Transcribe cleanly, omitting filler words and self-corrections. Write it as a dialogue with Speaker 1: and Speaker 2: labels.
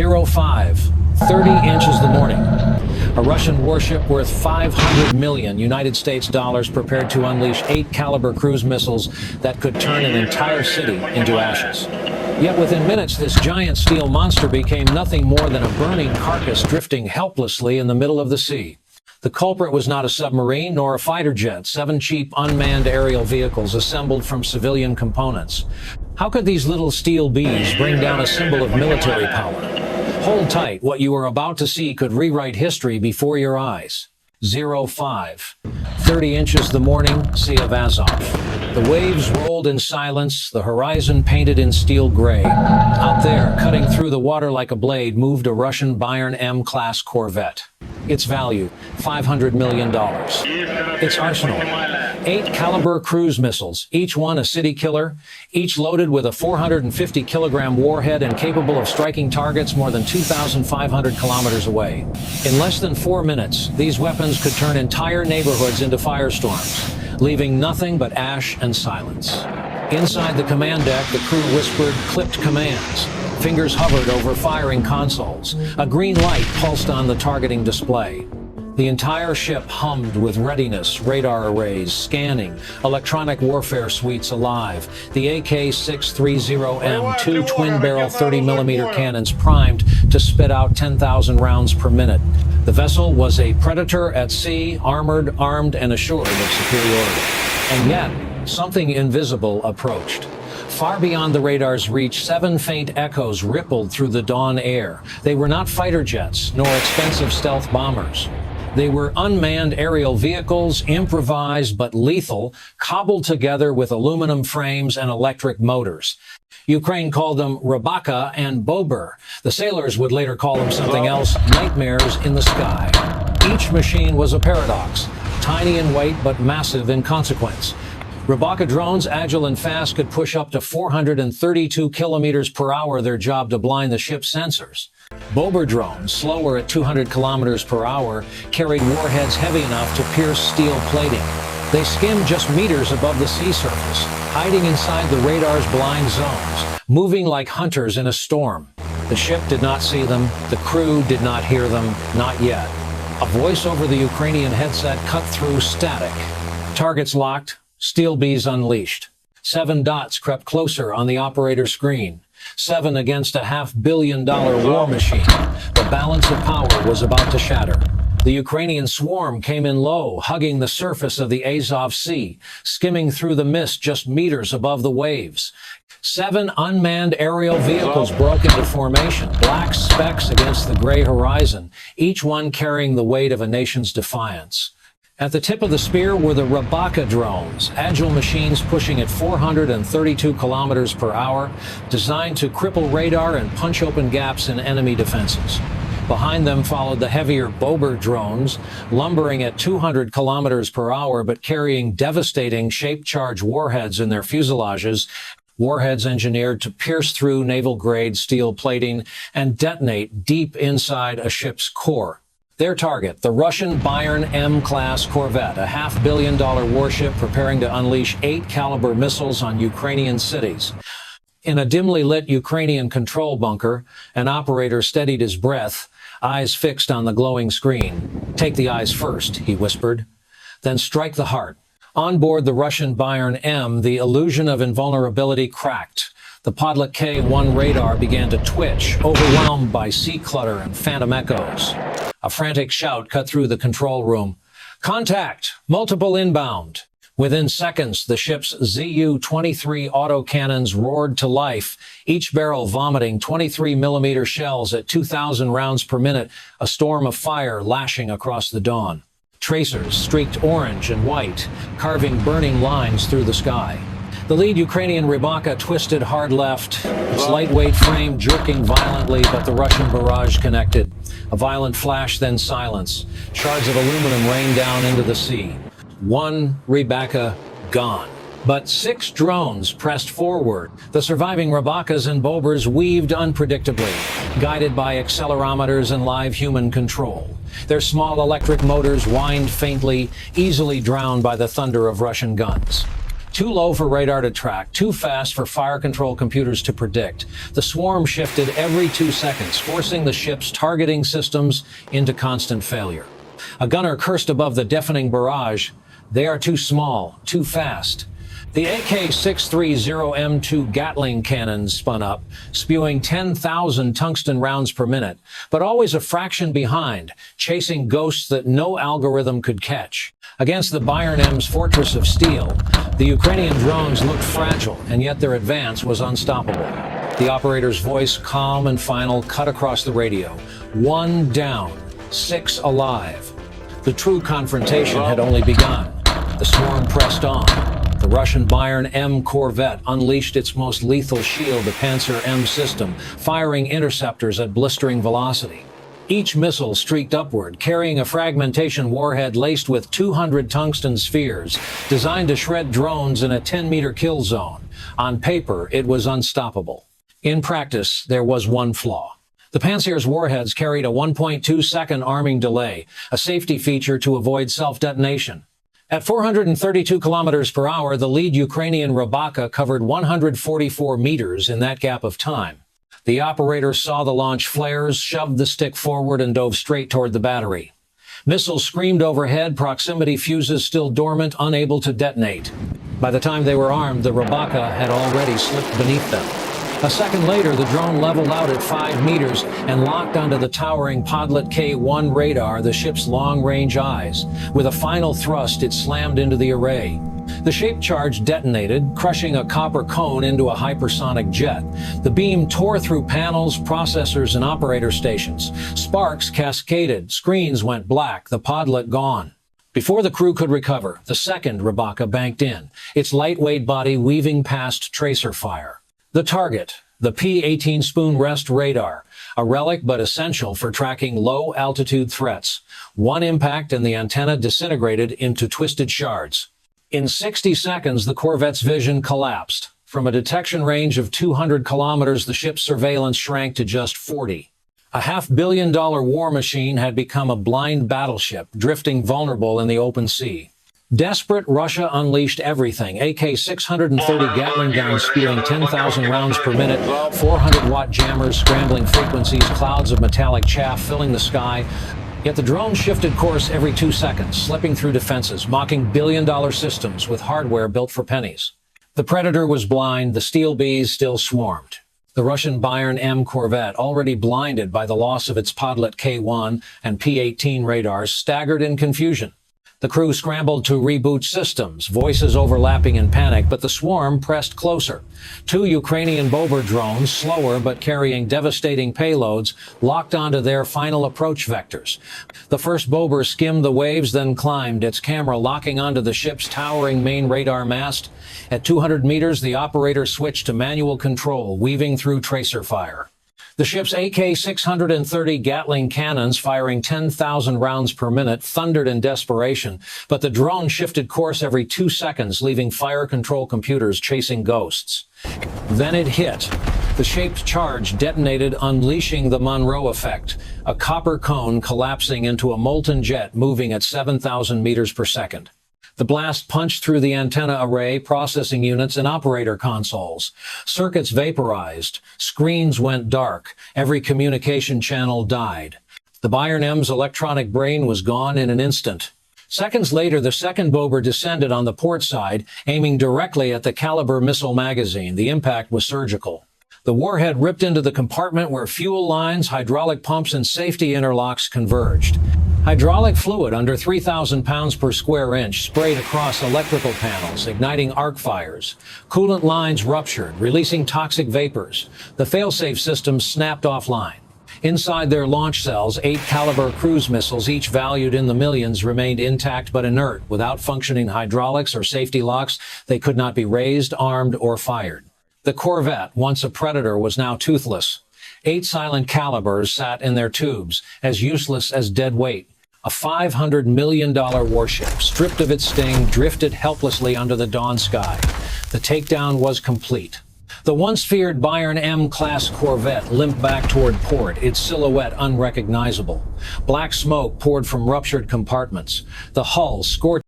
Speaker 1: 05, 30 inches the morning. A Russian warship worth 500 million United States dollars prepared to unleash 8 caliber cruise missiles that could turn an entire city into ashes. Yet within minutes, this giant steel monster became nothing more than a burning carcass drifting helplessly in the middle of the sea. The culprit was not a submarine nor a fighter jet, 7 cheap unmanned aerial vehicles assembled from civilian components. How could these little steel bees bring down a symbol of military power? Hold tight, what you are about to see could rewrite history before your eyes. 05, 30 inches the morning, Sea of Azov. The waves rolled in silence, the horizon painted in steel gray. Out there, cutting through the water like a blade, moved a Russian Bayern M-class corvette. Its value, $500 million. Its arsenal, 8 caliber cruise missiles, each one a city killer, each loaded with a 450-kilogram warhead and capable of striking targets more than 2,500 kilometers away. In less than 4 minutes, these weapons could turn entire neighborhoods into firestorms, leaving nothing but ash and silence. Inside the command deck, the crew whispered clipped commands. Fingers hovered over firing consoles. A green light pulsed on the targeting display. The entire ship hummed with readiness, radar arrays, scanning, electronic warfare suites alive, the AK-630M, 2 twin-barrel 30mm cannons primed to spit out 10,000 rounds per minute. The vessel was a predator at sea, armored, armed, and assured of superiority. And yet, something invisible approached. Far beyond the radar's reach, 7 faint echoes rippled through the dawn air. They were not fighter jets, nor expensive stealth bombers. They were unmanned aerial vehicles, improvised but lethal, cobbled together with aluminum frames and electric motors. Ukraine called them Rybaka and Bobr. The sailors would later call them something else, nightmares in the sky. Each machine was a paradox, tiny in weight but massive in consequence. Rybaka drones, agile and fast, could push up to 432 kilometers per hour, their job to blind the ship's sensors. Bobr drones, slower at 200 kilometers per hour, carried warheads heavy enough to pierce steel plating. They skimmed just meters above the sea surface, hiding inside the radar's blind zones, moving like hunters in a storm. The ship did not see them, the crew did not hear them, not yet. A voice over the Ukrainian headset cut through static. Targets locked. Steel bees unleashed. 7 dots crept closer on the operator screen. 7 against a $500 million war machine. The balance of power was about to shatter. The Ukrainian swarm came in low, hugging the surface of the Azov Sea, skimming through the mist just meters above the waves. 7 unmanned aerial vehicles broke into formation, black specks against the gray horizon, each one carrying the weight of a nation's defiance. At the tip of the spear were the Rybaka drones, agile machines pushing at 432 kilometers per hour, designed to cripple radar and punch open gaps in enemy defenses. Behind them followed the heavier Bobr drones, lumbering at 200 kilometers per hour but carrying devastating shape-charge warheads in their fuselages, warheads engineered to pierce through naval-grade steel plating and detonate deep inside a ship's core. Their target, the Russian Bayern M-class corvette, a $500 million warship preparing to unleash 8 caliber missiles on Ukrainian cities. In a dimly lit Ukrainian control bunker, an operator steadied his breath, eyes fixed on the glowing screen. "Take the eyes first," he whispered. "Then strike the heart." On board the Russian Bayern M, the illusion of invulnerability cracked. The Podlet K-1 radar began to twitch, overwhelmed by sea clutter and phantom echoes. A frantic shout cut through the control room. "Contact! Multiple inbound!" Within seconds, the ship's Zu-23 autocannons roared to life, each barrel vomiting 23mm shells at 2,000 rounds per minute, a storm of fire lashing across the dawn. Tracers streaked orange and white, carving burning lines through the sky. The lead Ukrainian Rybaka twisted hard left, its lightweight frame jerking violently, but the Russian barrage connected. A violent flash, then silence. Shards of aluminum rained down into the sea. 1 Rybaka gone. But 6 drones pressed forward. The surviving Rybakas and Bobrs weaved unpredictably, guided by accelerometers and live human control. Their small electric motors whined faintly, easily drowned by the thunder of Russian guns. Too low for radar to track, too fast for fire control computers to predict. The swarm shifted every 2 seconds, forcing the ship's targeting systems into constant failure. A gunner cursed above the deafening barrage. They are too small, too fast. The AK-630M2 Gatling cannons spun up, spewing 10,000 tungsten rounds per minute, but always a fraction behind, chasing ghosts that no algorithm could catch. Against the Bayern M's fortress of steel, the Ukrainian drones looked fragile, and yet their advance was unstoppable. The operator's voice, calm and final, cut across the radio. 1 down, 6 alive. The true confrontation had only begun. The swarm pressed on. The Russian Bayern M corvette unleashed its most lethal shield, the Panzer M system, firing interceptors at blistering velocity. Each missile streaked upward, carrying a fragmentation warhead laced with 200 tungsten spheres, designed to shred drones in a 10-meter kill zone. On paper, it was unstoppable. In practice, there was one flaw. The Panzer's warheads carried a 1.2-second arming delay, a safety feature to avoid self-detonation. At 432 kilometers per hour, the lead Ukrainian Rybaka covered 144 meters in that gap of time. The operator saw the launch flares, shoved the stick forward, and dove straight toward the battery. Missiles screamed overhead, proximity fuses still dormant, unable to detonate. By the time they were armed, the Rybaka had already slipped beneath them. A second later, the drone leveled out at 5 meters and locked onto the towering Podlet K-1 radar, the ship's long-range eyes. With a final thrust, it slammed into the array. The shaped charge detonated, crushing a copper cone into a hypersonic jet. The beam tore through panels, processors, and operator stations. Sparks cascaded, screens went black, the Podlet gone. Before the crew could recover, the second Rybaka banked in, its lightweight body weaving past tracer fire. The target, the P-18 spoon rest radar, a relic but essential for tracking low-altitude threats. One impact and the antenna disintegrated into twisted shards. In 60 seconds, the corvette's vision collapsed. From a detection range of 200 kilometers, the ship's surveillance shrank to just 40. A $500 million war machine had become a blind battleship, drifting vulnerable in the open sea. Desperate, Russia unleashed everything. AK-630 Gatling guns spewing 10,000 rounds per minute, 400-watt jammers scrambling frequencies, clouds of metallic chaff filling the sky. Yet the drone shifted course every 2 seconds, slipping through defenses, mocking billion-dollar systems with hardware built for pennies. The Predator was blind, the steel bees still swarmed. The Russian Bayern M corvette, already blinded by the loss of its Podlet K-1 and P-18 radars, staggered in confusion. The crew scrambled to reboot systems, voices overlapping in panic, but the swarm pressed closer. 2 Ukrainian Bober drones, slower but carrying devastating payloads, locked onto their final approach vectors. The first Bober skimmed the waves, then climbed, its camera locking onto the ship's towering main radar mast. At 200 meters, the operator switched to manual control, weaving through tracer fire. The ship's AK-630 Gatling cannons, firing 10,000 rounds per minute, thundered in desperation, but the drone shifted course every 2 seconds, leaving fire control computers chasing ghosts. Then it hit. The shaped charge detonated, unleashing the Monroe effect, a copper cone collapsing into a molten jet moving at 7,000 meters per second. The blast punched through the antenna array, processing units, and operator consoles. Circuits vaporized. Screens went dark. Every communication channel died. The Bayern M's electronic brain was gone in an instant. Seconds later, the second Bober descended on the port side, aiming directly at the Caliber missile magazine. The impact was surgical. The warhead ripped into the compartment where fuel lines, hydraulic pumps, and safety interlocks converged. Hydraulic fluid under 3,000 pounds per square inch sprayed across electrical panels, igniting arc fires. Coolant lines ruptured, releasing toxic vapors. The failsafe systems snapped offline. Inside their launch cells, 8 Caliber cruise missiles, each valued in the millions, remained intact but inert. Without functioning hydraulics or safety locks, they could not be raised, armed, or fired. The corvette, once a Predator, was now toothless. 8 silent Calibers sat in their tubes, as useless as dead weight. A $500 million warship, stripped of its sting, drifted helplessly under the dawn sky. The takedown was complete. The once feared Bayern M-class corvette limped back toward port, its silhouette unrecognizable. Black smoke poured from ruptured compartments. The hull, scorched